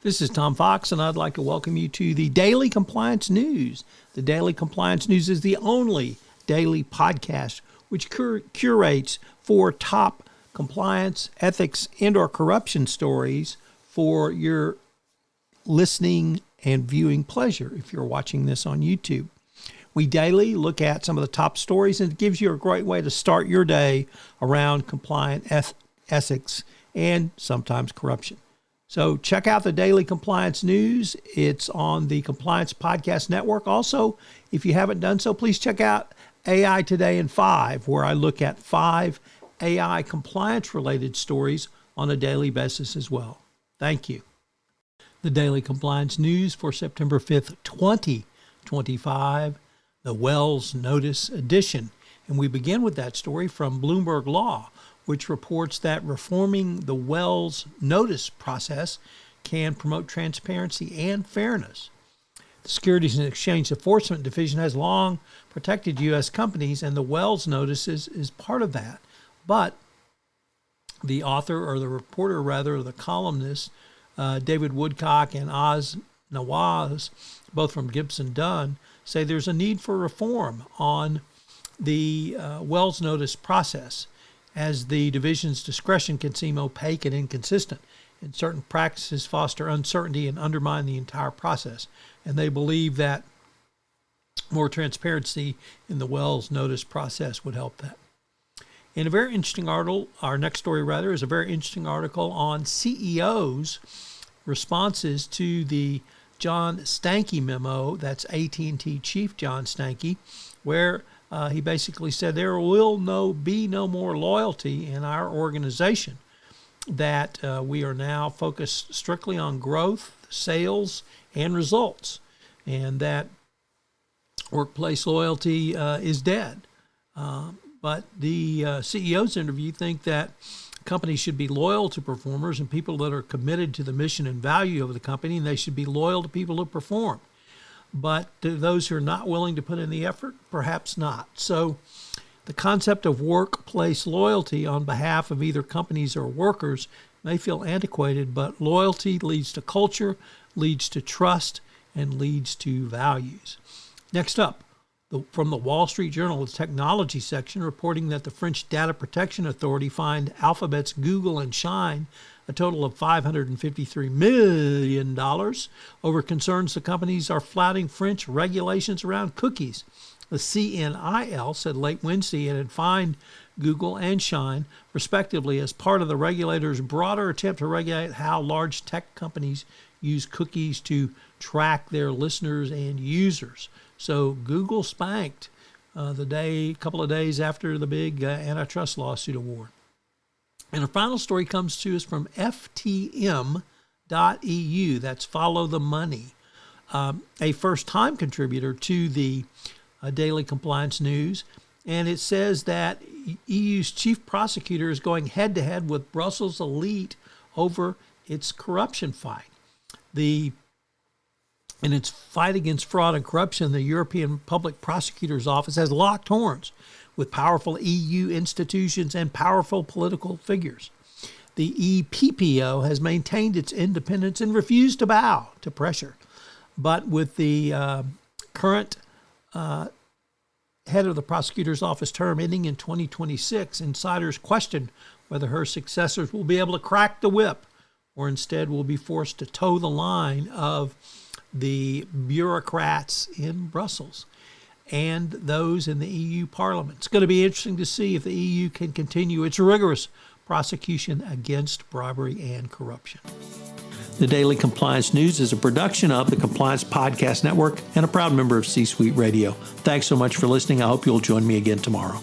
This is Tom Fox, and I'd like to welcome you to the Daily Compliance News. The Daily Compliance News is the only daily podcast which curates 4 top compliance, ethics, and/or corruption stories for your listening and viewing pleasure if you're watching this on YouTube. We daily look at some of the top stories, and it gives you a great way to start your day around compliant ethics and sometimes corruption. So check out the Daily Compliance News. It's on the Compliance Podcast Network. Also, if you haven't done so, please check out AI Today in 5, where I look at 5 AI compliance-related stories on a daily basis as well. Thank you. The Daily Compliance News for September 5th, 2025, the Wells Notice Edition. And we begin with that story from BloombergLaw, which reports that reforming the Wells Notice process can promote transparency and fairness. The Securities and Exchange Enforcement Division has long protected U.S. companies, and the Wells Notices is part of that. But the author, or the reporter rather, the columnist, David Woodcock and Oz Nawaz, both from Gibson Dunn, say there's a need for reform on the Wells Notice process, as the division's discretion can seem opaque and inconsistent, and certain practices foster uncertainty and undermine the entire process. And they believe that more transparency in the Wells Notice process would help that. In a very interesting article, our next story rather, is a very interesting article on CEOs' responses to the John Stankey memo. That's AT&T chief John Stankey, where he basically said there will be no more loyalty in our organization, that we are now focused strictly on growth, sales, and results, and that workplace loyalty is dead. But the CEOs interviewed think that companies should be loyal to performers and people that are committed to the mission and value of the company, and they should be loyal to people who perform. But to those who are not willing to put in the effort, perhaps not. So the concept of workplace loyalty on behalf of either companies or workers may feel antiquated, but loyalty leads to culture, leads to trust, and leads to values. Next up, from the Wall Street Journal, the technology section, reporting that the French Data Protection Authority fined Alphabet's Google and Shine a total of $553 million over concerns the companies are flouting French regulations around cookies. The CNIL said late Wednesday it had fined Google and Shine, respectively, as part of the regulator's broader attempt to regulate how large tech companies use cookies to track their listeners and users. So Google spanked a couple of days after the big antitrust lawsuit award. And our final story comes to us from ftm.eu. That's Follow the Money, a first-time contributor to the Daily Compliance News. And it says that EU's chief prosecutor is going head-to-head with Brussels elite over its corruption fight. In its fight against fraud and corruption, the European Public Prosecutor's Office has locked horns with powerful EU institutions and powerful political figures. The EPPO has maintained its independence and refused to bow to pressure. But with the current head of the prosecutor's office term ending in 2026, insiders question whether her successors will be able to crack the whip or instead will be forced to toe the line of the bureaucrats in Brussels and those in the EU Parliament. It's going to be interesting to see if the EU can continue its rigorous prosecution against bribery and corruption. The Daily Compliance News is a production of the Compliance Podcast Network and a proud member of C-Suite Radio. Thanks so much for listening. I hope you'll join me again tomorrow.